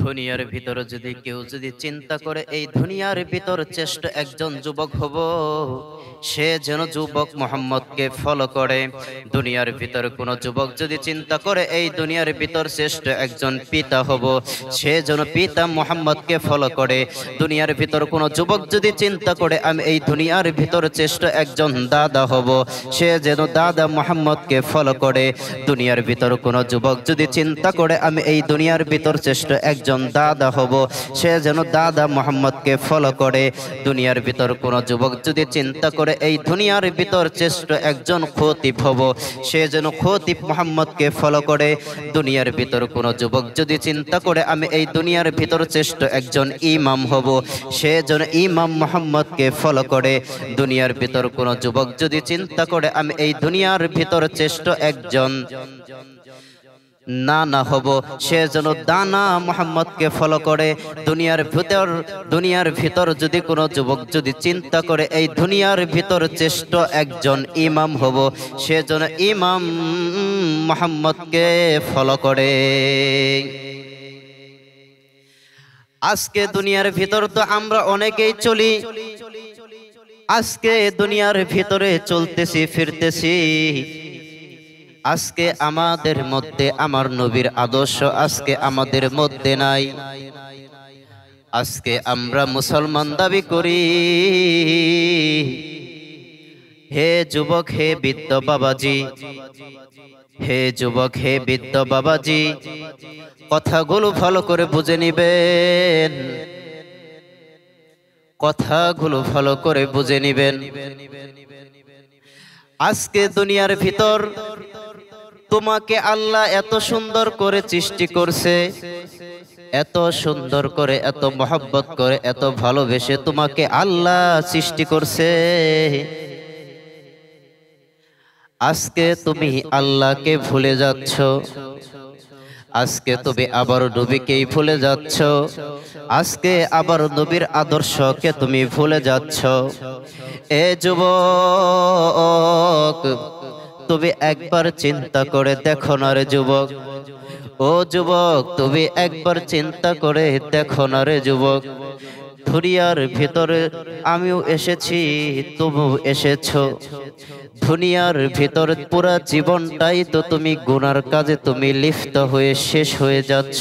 দুনিয়ার ভিতর যদি কেউ যদি চিন্তা করে এই দুনিয়ার ভিতর চেষ্ট একজন যুবক হব, সে যেন যুবক মোহাম্মদকে ফলো করে। দুনিয়ার ভিতর কোন যুবক যদি চিন্তা করে এই দুনিয়ার ভিতর শ্রেষ্ঠ একজন পিতা হব, সে যেন পিতা মোহাম্মদকে ফলো করে। দুনিয়ার ভিতর কোন যুবক যদি চিন্তা করে আমি এই দুনিয়ার ভিতর শ্রেষ্ঠ একজন দাদা হব, সে যেন দাদা মোহাম্মদকে ফলো করে। দুনিয়ার ভিতর কোন যুবক যদি চিন্তা করে আমি এই দুনিয়ার ভিতর শ্রেষ্ঠ একজন দাদা হব, সে যেন দাদা মোহাম্মদকে ফলো করে। দুনিয়ার ভিতর কোন যুবক যদি চিন্তা করে এই দুনিয়ার ভিতর শ্রেষ্ঠ একজন খতিব হব, সে যেন খতিব মোহাম্মদকে ফলো করে। দুনিয়ার ভিতর কোন যুবক যদি চিন্তা করে আমি এই দুনিয়ার ভিতর শ্রেষ্ঠ একজন ইমাম হব, সে যেন ইমাম মোহাম্মদকে ফলো করে। দুনিয়ার ভিতর কোন যুবক যদি চিন্তা করে আমি এই দুনিয়ার ভিতর শ্রেষ্ঠ একজন নানা হব, সে যেন দানা মোহাম্মদকে ফলো করে। দুনিয়ার ভিতর যদি কোনো যুবক যদি চিন্তা করে এই দুনিয়ার ভিতর শ্রেষ্ঠ একজন ইমাম হব, সে যেন ইমাম মোহাম্মদকে ফলো করে। আজকে দুনিয়ার ভিতর তো আমরা অনেকেই চলি, আজকে দুনিয়ার ভিতরে চলতেছি ফিরতেছি, আজকে আমাদের মধ্যে আমার নবীর আদর্শ আজকে আমাদের মধ্যে নাই। আজকে আমরা মুসলমান দাবি করি। হে যুবক, হে বৃদ্ধ বাবাজি, হে যুবক, হে বৃদ্ধ বাবাজি, কথাগুলো ভালো করে বুঝে নিবেন, কথাগুলো ভালো করে বুঝে নিবেন। আজকে দুনিয়ার ভিতর তোমাকে আল্লাহ এত সুন্দর করে সৃষ্টি করছে, এত সুন্দর করে, এত মহব্বত করে, এত ভালোবেসে তোমাকে আল্লাহ সৃষ্টি করছে। আজকে তুমি আল্লাহকে ভুলে যাচ্ছ, আজকে তুমি আবার নবীকেই ভুলে যাচ্ছ, আজকে আবার নবীর আদর্শকে তুমি ভুলে যাচ্ছ। এ যুবক, তুমি একবার চিন্তা করে দেখো না রে যুবক। ও যুবক, তুমি একবার চিন্তা করে দেখো না রে যুবক। দুনিয়ার ভিতরে আমিও এসেছি, তুমিও এসেছো। দুনিয়ার ভিতর পুরা জীবনটাই তো তুমি গুনার কাজে তুমি লিপ্ত হয়ে শেষ হয়ে যাচ্ছ।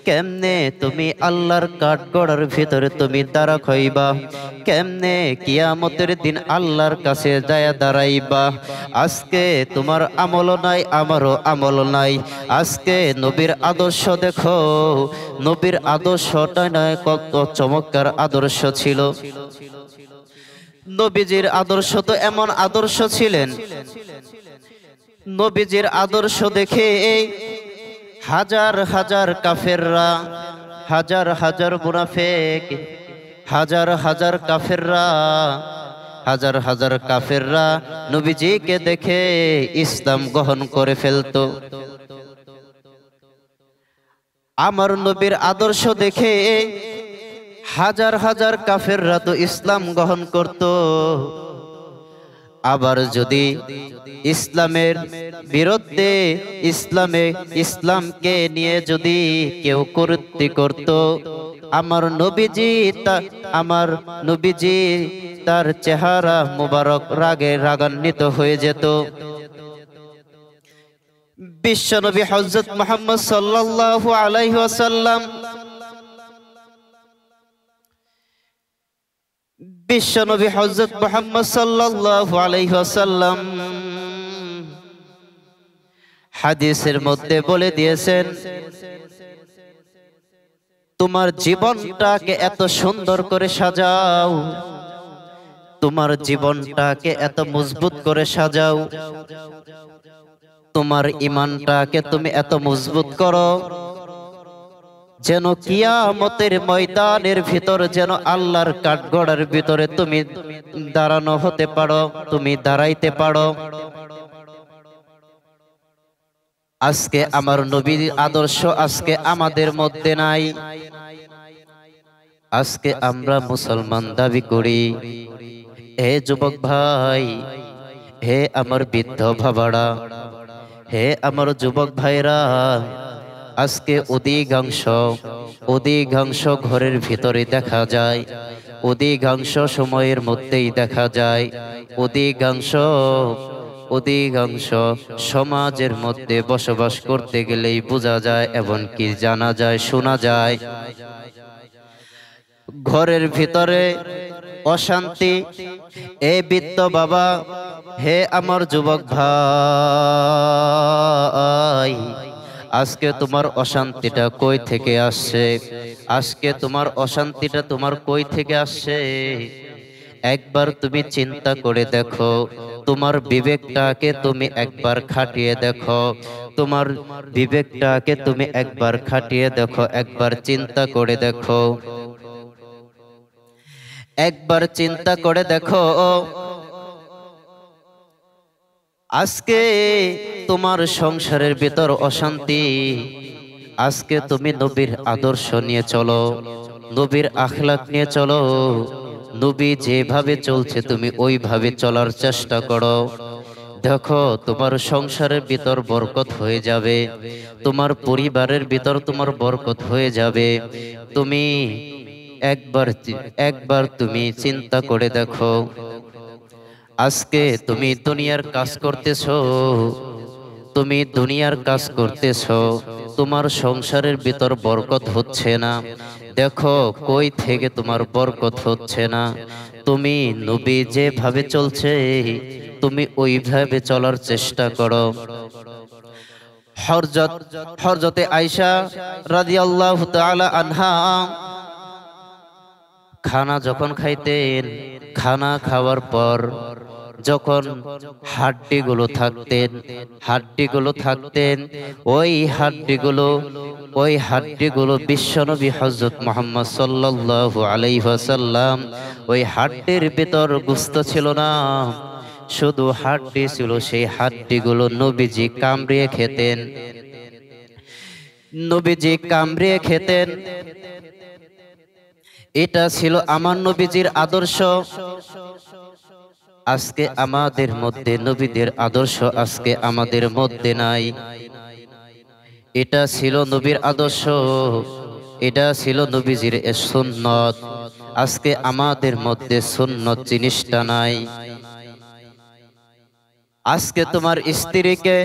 কেমনে তুমি আল্লাহর কাঠগড়ার ভিতরে তুমি দাঁড়া খাইবা? কেমনে কিয়ামতের দিন আল্লাহর কাছে যায় দাঁড়াইবা? আজকে তোমার আমল নাই, আমারও আমল নাই। আজকে নবীর আদর্শ দেখো, নবীর আদর্শটা নয় কত চমৎকার আদর্শ ছিল। নবীজির আদর্শ তো এমন আদর্শ ছিলেন, নবীজির আদর্শ দেখে হাজার হাজার কাফেররা, হাজার হাজার মুনাফিক, হাজার হাজার কাফেররা, হাজার হাজার কাফেররা নবীজিকে দেখে ইসলাম গ্রহণ করে ফেলতো। আমার নবীর আদর্শ দেখে হাজার হাজার কাফেররা তো ইসলাম গ্রহণ করত। আবার যদি ইসলামের বিরুদ্ধে ইসলামকে নিয়ে যদি কেউ কটূক্তি করত, আমার নবীজি তার চেহারা মুবারক রাগে রাগান্বিত হয়ে যেত। বিশ্বনবী হযরত মুহাম্মদ সাল্লাল্লাহু আলাইহি ওয়াসাল্লাম, বিশ্বনবী হযরত মুহাম্মদ সাল্লাল্লাহু আলাইহি ওয়াসাল্লাম হাদিসের মধ্যে বলে দিয়েছেন, তোমার জীবনটাকে এত সুন্দর করে সাজাও, তোমার জীবনটাকে এত মজবুত করে সাজাও, তোমার ঈমানটাকে তুমি এত মজবুত করো যেন কিয়ামতের ময়দানের ভিতর যেন আল্লাহর কাঠগড়ার ভিতরে তুমি দাঁড়ানো হতে পারো, তুমি দাঁড়াইতে পারো। আজকে আমার নবীর আদর্শ আজকে আমাদের মধ্যে নাই। আজকে আমরা মুসলমান দাবি করি। হে যুবক ভাই, হে আমার বৃদ্ধ বাবারা, হে আমার যুবক ভাইরা, আজকে অধিকাংশ ঘরের ভিতরে দেখা যায়, অধিকাংশ সময়ের মধ্যেই দেখা যায়, অধিকাংশ অধিকাংশ সমাজের মধ্যে বসবাস করতে গেলেই বোঝা যায় এবং কি জানা যায়, শোনা যায়, ঘরের ভিতরে অশান্তি। এ বৃদ্ধ বাবা, হে আমার যুবক ভাই, আজকে তোমার অশান্তিটা কই থেকে আসছে? আজকে তোমার অশান্তিটা তোমার কই থেকে আসছে? একবার তুমি চিন্তা করে দেখো, তোমার বিবেকটাকে তুমি একবার খাটিয়ে দেখো, তোমার বিবেকটাকে তুমি একবার খাটিয়ে দেখো, একবার চিন্তা করে দেখো, একবার চিন্তা করে দেখো। আজকে তোমার সংসারের ভিতর অশান্তি, আজকে তুমি নবীর আদর্শ নিয়ে চলো, নবীর আখলাক নিয়ে চলো, নবী যেভাবে চলছে তুমি ওইভাবে চলার চেষ্টা করো। দেখো তোমার সংসারের ভিতর বরকত হয়ে যাবে, তোমার পরিবারের ভিতর তোমার বরকত হয়ে যাবে। তুমি একবার তুমি চিন্তা করে দেখো, আজকে তুমি দুনিয়ার কাজ করতেছো, তুমি দুনিয়ার কাজ করতেছো, তোমার সংসারের ভিতর বরকত হচ্ছে না। দেখো কই থেকে তোমার বরকত হচ্ছে না। তুমি নবী যেভাবে চলছে তুমি ওইভাবে চলার চেষ্টা করো। হযরতে আয়েশা রাদিয়াল্লাহু তাআলা আনহা খানা যখন খাইতেন, খানা খাওয়ার পর যখন হাড্ডিগুলো থাকতেন, ওই হাড্ডিগুলো বিশ্বনবী হযরত মুহাম্মদ সাল্লাল্লাহু আলাইহি ওয়াসাল্লাম, ওই হাড্ডির ভিতর গোশত ছিল না, শুধু হাড্ডি ছিল। সেই হাড্ডিগুলো নবীজি কামড়িয়ে খেতেন, নবীজি কামড়িয়ে খেতেন। এটা ছিল আমার নবীজির আদর্শ। আজকে আমাদের মধ্যে নবীদের আদর্শ আজকে আমাদের মধ্যে নাই। এটা ছিল নবীর আদর্শ, এটা ছিল নবীজির সুন্নত। আজকে আমাদের মধ্যে সুন্নত জিনিসটা নাই। আজকে তোমার স্ত্রীকে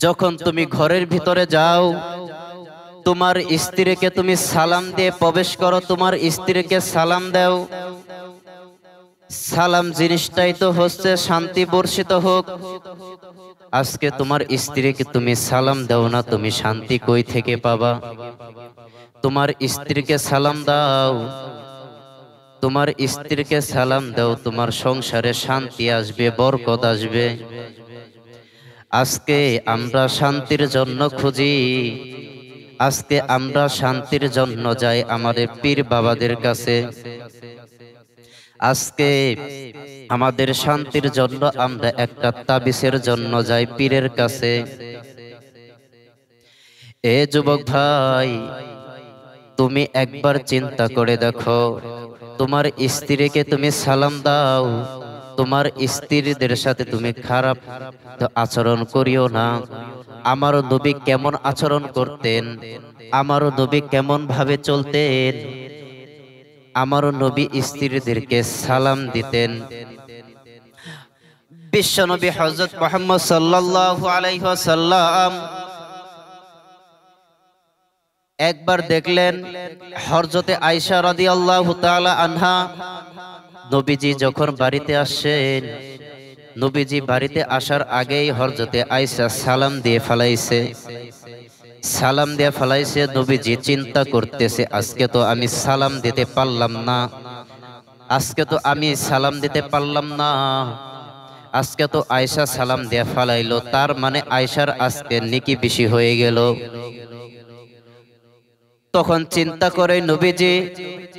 যখন তুমি ঘরের ভিতরে যাও, তোমার স্ত্রীকে তুমি সালাম দিয়ে প্রবেশ করো, তোমার স্ত্রীকে সালাম দাও। সালাম জিনিসটাই তো হচ্ছে শান্তি বর্ষিত হোক। আজকে তোমার স্ত্রীকে তুমি সালাম দাও না, তুমি শান্তি কই থেকে পাবা? তোমার স্ত্রীকে সালাম দাও, তোমার স্ত্রীকে সালাম দাও, তোমার সংসারে শান্তি আসবে, বরকত আসবে। আজকে আমরা শান্তির জন্য খুঁজি, আজকে আমরা শান্তির জন্য যাই আমাদের পীর বাবাদের কাছে, আজকে আমাদের শান্তির জন্য আমরা একটা তাবিজের জন্য যাই পীরের কাছে। এ যুবক ভাই, তুমি একবার চিন্তা করে দেখো, তোমার স্ত্রীকে তুমি সালাম দাও, তোমার স্ত্রীদের সাথে তুমি খারাপ আচরণ করিও না। আমার নবী কেমন আচরণ করতেন, আমার নবী কেমন ভাবে চলতেন, আমার নবী স্ত্রীদেরকে সালাম দিতেন। বিশ্বনবী হযরত মুহাম্মদ সাল্লাল্লাহু আলাইহি ওয়াসাল্লাম একবার দেখলেন হযরতে আয়েশা রাদিয়াল্লাহু তাআলা আনহা, নবীজি যখন বাড়িতে আসেন, নবীজি বাড়িতে আসার আগেই হযরতে আয়েশা সালাম দিয়ে ফেলাইছে, সালাম দিয়ে ফেলাইছে। নবীজি চিন্তা করতেছে, আজকে তো আমি সালাম দিতে পারলাম না, আজকে তো আমি সালাম দিতে পারলাম না, আজকে তো আয়েশা সালাম দিয়ে ফেলাইলো, তার মানে আয়েশার আজকে নেকি বেশি হয়ে গেল। তখন চিন্তা করে নবীজি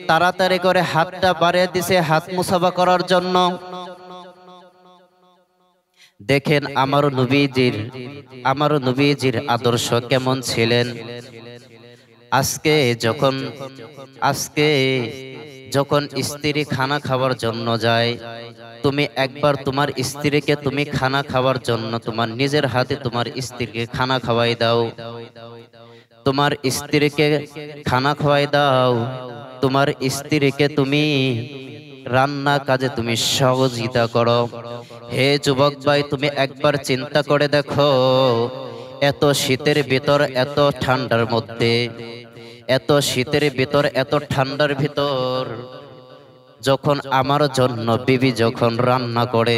তাড়াতাড়ি করে হাতটা বাড়িয়ে দিছে হাত মুসাফা করার জন্য। দেখেন আমার নবীজির আদর্শ কেমন ছিলেন। আজকে যখন স্ত্রী খানা খাওয়ার জন্য যায়, তুমি একবার তোমার স্ত্রীকে তুমি খানা খাওয়ার জন্য তোমার নিজের হাতে তোমার স্ত্রীকে খানা খাওয়াই দাও, তোমার স্ত্রীকে খানা খাওয়াই দাও, তোমার স্ত্রীকে তুমি রান্না কাজে তুমি সহযোগিতা করো। হে যুবক ভাই, তুমি একবার চিন্তা করে দেখো, এত শীতের ভিতর, এত ঠান্ডার মধ্যে, এত শীতের ভিতর, এত ঠান্ডার ভিতর যখন আমার জন্য বিবি যখন রান্না করে,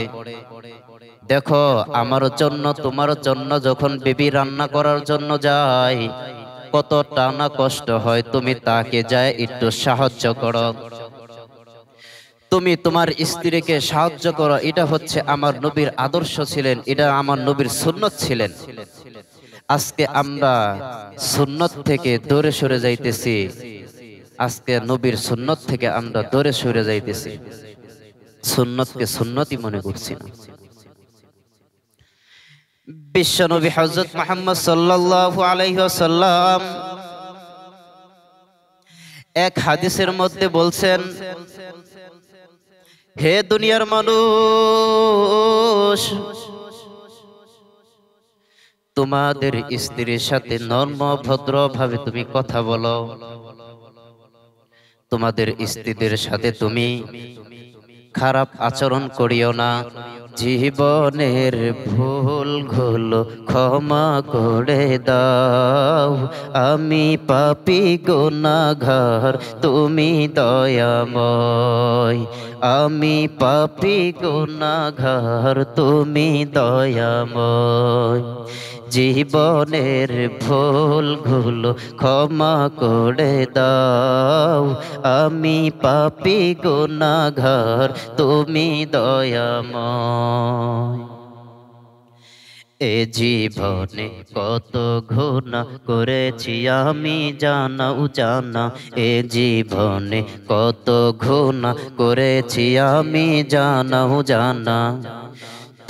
দেখো আমার জন্য তোমার জন্য যখন বিবি রান্না করার জন্য যায়, কত টানা কষ্ট হয়, তুমি তাকে যায় একটু সাহায্য করো, তুমি তোমার স্ত্রীকে সাহায্য করো। এটা হচ্ছে আমার নবীর আদর্শ ছিলেন, এটা আমার নবীর সুন্নত ছিলেন। আজকে আমরা সুন্নত থেকে দূরে সরে যাইতেছি, আজকে নবীর সুন্নত থেকে আমরা দূরে সরে যাইতেছি, সুন্নতকে সুন্নতই মনে করছি না। বিশ্বনবী হযরত মুহাম্মদ সাল্লাল্লাহু আলাইহি ওয়াসাল্লাম এক হাদিসের মধ্যে বলছেন, হে দুনিয়ার মানুষ, তোমাদের স্ত্রীর সাথে নরম ভদ্র ভাবে তুমি কথা বলো, তোমাদের স্ত্রীদের সাথে তুমি খারাপ আচরণ করিও না। জীবনের ভুলগুলো ক্ষমা করে দাও, আমি পাপী গুনাহগার, তুমি দয়াময়, আমি পাপী গুনাহগার, তুমি দয়াময়। জীবনের ভুলগুলো ক্ষমা করে দাও, আমি পাপী গুনাহগার, তুমি দয়াময়। এ জীবনে কত গুনাহ করেছি আমি জানাও জানা, এ জীবনে কত গুনাহ করেছি আমি জানাও জানা।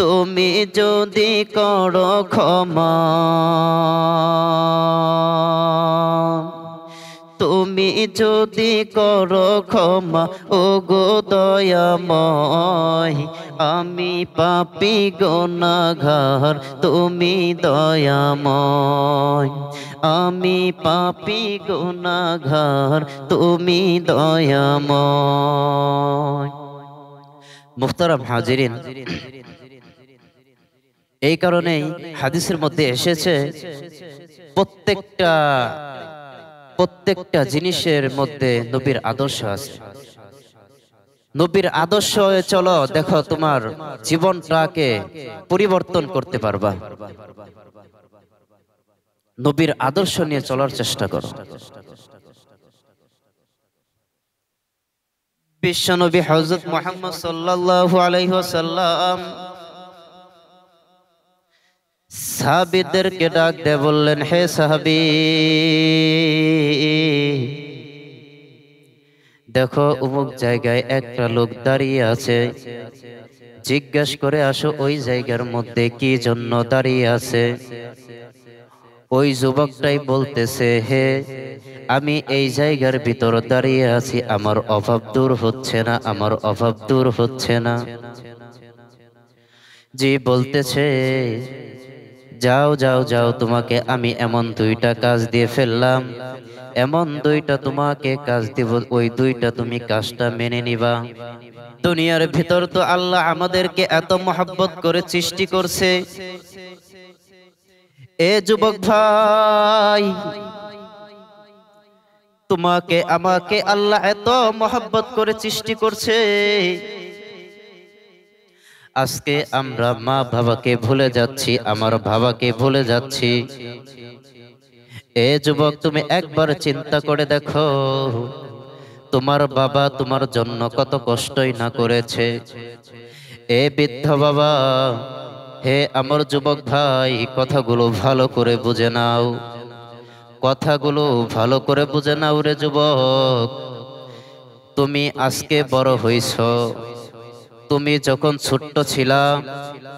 তুমি যদি করো ক্ষমা, তুমি যদি করো ক্ষমা, ও গো দয়াময়, আমি পাপী গুনাহগার, তুমি দয়াময়, আমি পাপী গুনাহগার, তুমি দয়াময়। মুহতারাম হাজিরিন, এই কারণেই হাদিসের মধ্যে এসেছে, প্রত্যেকটা জিনিসের মধ্যে নবীর আদর্শ আছে। নবীর আদর্শ চলো, দেখো তোমার জীবনটাকে পরিবর্তন করতে পারবা। নবীর আদর্শ নিয়ে চলার চেষ্টা করো। বিশ্বনবী হযরত মুহাম্মদ সাল্লাল্লাহু আলাইহি ওয়াসাল্লাম সাহাবীদেরকে ডাক দিয়ে বললেন, হে সাহাবী, দেখো অমুক জায়গায় একটা লোক দাঁড়িয়ে আছে, জিজ্ঞাসা করে আসো ওই জায়গার মধ্যে কি জন্য দাঁড়িয়ে আছে। ওই যুবকটাই বলতেছে, হে আমি এই জায়গার ভিতর দাঁড়িয়ে আছি, আমার অভাব দূর হচ্ছে না, আমার অভাব দূর হচ্ছে না। জি বলতেছে, যাও যাও যাও, তোমাকে আমি এমন দুইটা কাজ দিয়ে ফেললাম, এমন দুইটা তোমাকে কাজ দিব, ওই দুইটা তুমি কাজটা মেনে নিবা। দুনিয়ার ভিতর তো আল্লাহ আমাদেরকে এত মহব্বত করে সৃষ্টি করছে। এ যুবক ভাই, তোমাকে আমাকে আল্লাহ এত মহব্বত করে সৃষ্টি করছে, আজকে আমরা মা বাবাকে ভুলে যাচ্ছি, আমার বাবাকে ভুলে যাচ্ছি। এ যুবক, তুমি একবার চিন্তা করে দেখো, তোমার বাবা তোমার জন্য কত কষ্টই না করেছে। এ বৃদ্ধ বাবা, হে আমার যুবক ভাই, কথাগুলো ভালো করে বুঝে নাও, কথাগুলো ভালো করে বুঝে নাও রে যুবক। তুমি আজকে বড় হইছো, তুমি যখন ছোট্ট ছিলা,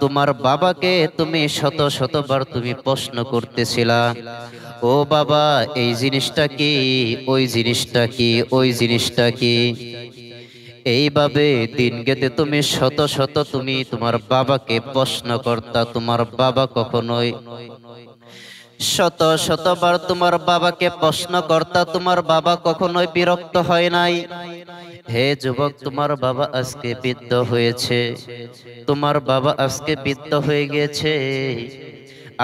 তোমার বাবাকে তুমি শত শতবার তুমি প্রশ্ন করতেছিলা, ও বাবা এই জিনিসটা কি, ওই জিনিসটা কি, ওই জিনিসটা কি। এইভাবে দিন গেতে তুমি শত শত তুমি তোমার বাবাকে প্রশ্ন করতা, তোমার বাবা কখনোই শত শতবার তোমার বাবাকে প্রশ্ন করতা, তোমার বাবা কখনোই বিরক্ত হয় নাই। হে যুবক, তোমার বাবা আজকে বৃদ্ধ হয়েছে, তোমার বাবা আজকে বৃদ্ধ হয়ে গেছে।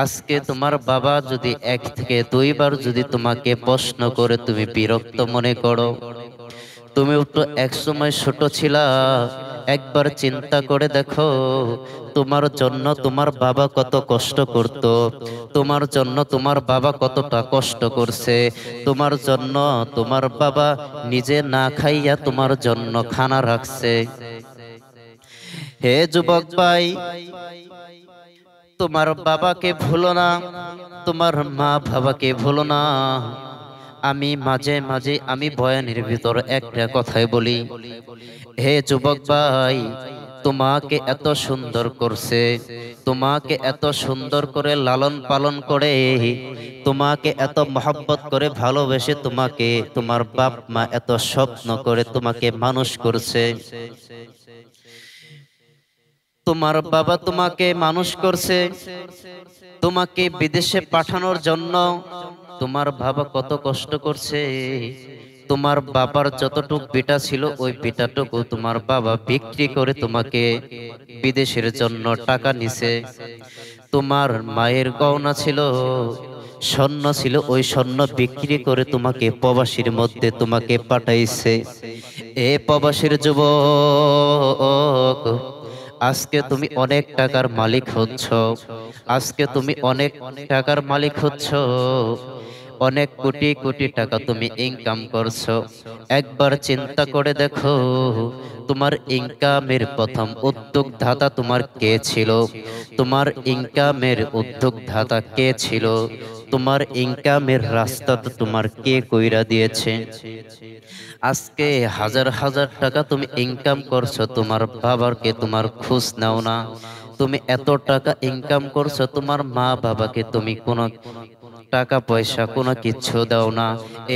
আজকে তোমার বাবা যদি এক থেকে দুইবার যদি তোমাকে প্রশ্ন করে তুমি বিরক্ত মনে করো, তুমি তো এক সময় ছোট ছিলা, একবার চিন্তা করে দেখো তোমার জন্য তোমার বাবা কত কষ্ট করত, তোমার জন্য তোমার বাবা কতটা কষ্ট করছে, তোমার জন্য তোমার বাবা নিজে না খাইয়া তোমার জন্য খানা রাখছে। হে যুবক ভাই, তোমার বাবাকে ভুলো না, তোমার মা বাবাকে ভুলো না। আমি মাঝে মাঝে আমি বয়ানের ভিতর একটা কথাই বলি, হে যুবক ভাই, তোমাকে এত সুন্দর করছে, তোমাকে এত সুন্দর করে লালন পালন করে, তোমাকে এত মহব্বত করে ভালোবেসে তোমাকে তোমার বাপ মা এত স্বপ্ন করে তোমাকে মানুষ করছে। তোমার বাবা তোমাকে মানুষ করছে, তোমাকে বিদেশে পাঠানোর জন্য তোমার বাবা কত কষ্ট করছে। তোমার বাবার যতটুক বিটা ছিল ওই বিটাটুকু তোমার বাবা বিক্রি করে তোমাকে বিদেশের জন্য টাকা নিছে। তোমার মায়ের গয়না ছিল, স্বর্ণ ছিল, ওই স্বর্ণ বিক্রি করে তোমাকে প্রবাসীর মধ্যে তোমাকে পাঠাইছে। এ প্রবাসীর যুবক, আজকে তুমি অনেক টাকার মালিক হচ্ছ, আজকে তুমি অনেক টাকার মালিক হচ্ছ, অনেক কোটি কোটি টাকা তুমি ইনকাম করছো। একবার চিন্তা করে দেখো, তোমার ইনকামের প্রথম উদ্যোগদাতা তোমার কে ছিল? তোমার ইনকামের উদ্যোগদাতা কে ছিল? তোমার ইনকামের রাস্তা তো তোমার কে কইরা দিয়েছে? আজকে হাজার হাজার টাকা তুমি ইনকাম করছো, তোমার বাবাকে তোমার খোঁজ নাও না। তুমি এত টাকা ইনকাম করছো, তোমার মা বাবাকে তুমি কোনো টাকা পয়সা কোনো কিচ্ছু দাও না।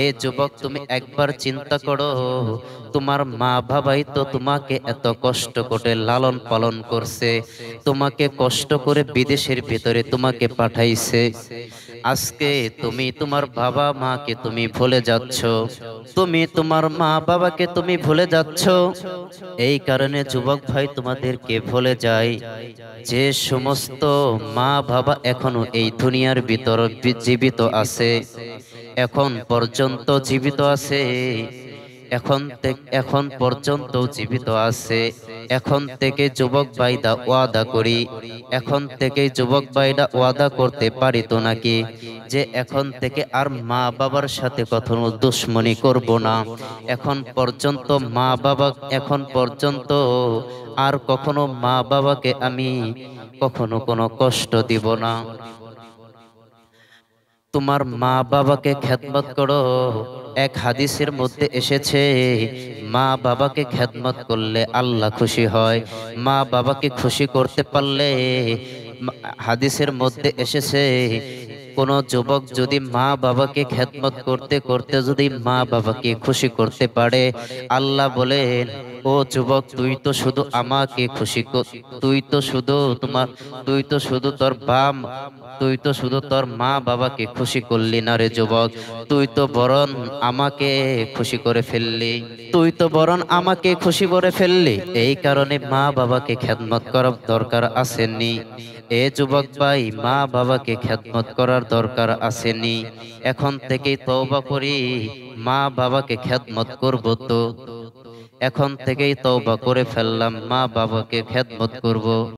এ যুবক, তুমি একবার চিন্তা করো, তোমার মা বাবাই তো তোমাকে এত কষ্ট করে লালন পালন করছে, তোমাকে কষ্ট করে বিদেশের ভিতরে তোমাকে পাঠাইছে। আজকে তুমি তোমার বাবা মাকে তুমি ভুলে যাচ্ছ, তুমি তোমার মা বাবাকে তুমি ভুলে যাচ্ছ। এই কারণে যুবক ভাই তোমাদেরকে ভুলে যায়, যে সমস্ত মা বাবা এখনো এই দুনিয়ার ভিতর জীবিত আছে, এখন পর্যন্ত জীবিত আছে, এখন পর্যন্ত জীবিত আছে, এখন থেকে যুবক ভাইরা ওয়াদা করি, এখন থেকে যুবক ভাইরা ওয়াদা করতে পারি তো নাকি, যে এখন থেকে আর মা বাবার সাথে কখনো দুশ্মনী করব না। এখন পর্যন্ত মা বাবা, এখন পর্যন্ত আর কখনো মা বাবাকে আমি কখনো কোনো কষ্ট দিব না। তোমার মা বাবাকে খেদমত করো। এক হাদিসের মধ্যে এসেছে, মা বাবাকে খেদমত করলে আল্লাহ খুশি হয়। মা বাবাকে খুশি করতে পারলে, হাদিসের মধ্যে এসেছে, কোন যুবক যদি মা বাবাকে খেদমত করতে করতে যদি মা বাবাকে খুশি করতে পারে, আল্লাহ বলেন, ও যুবক, তুই তো শুধু আমাকে খুশি তুই তো শুধু তোর বাপ, তুই তো শুধু তোর মা বাবাকে খুশি করলি না রে যুবক, তুই তো বরং আমাকে খুশি করে ফেললি, তুই তো বরং আমাকে খুশি করে ফেললি। এই কারণে মা বাবাকে খেদমত করার দরকার আসেনি। এ যুবক ভাই, মা বাবাকে খেদমত করার দরকার আসেনি। এখন থেকেই তওবা করি, মা বাবাকে খেদমত করব তো। এখন থেকেই তওবা করে ফেললাম, মা বাবাকে খেদমত করব।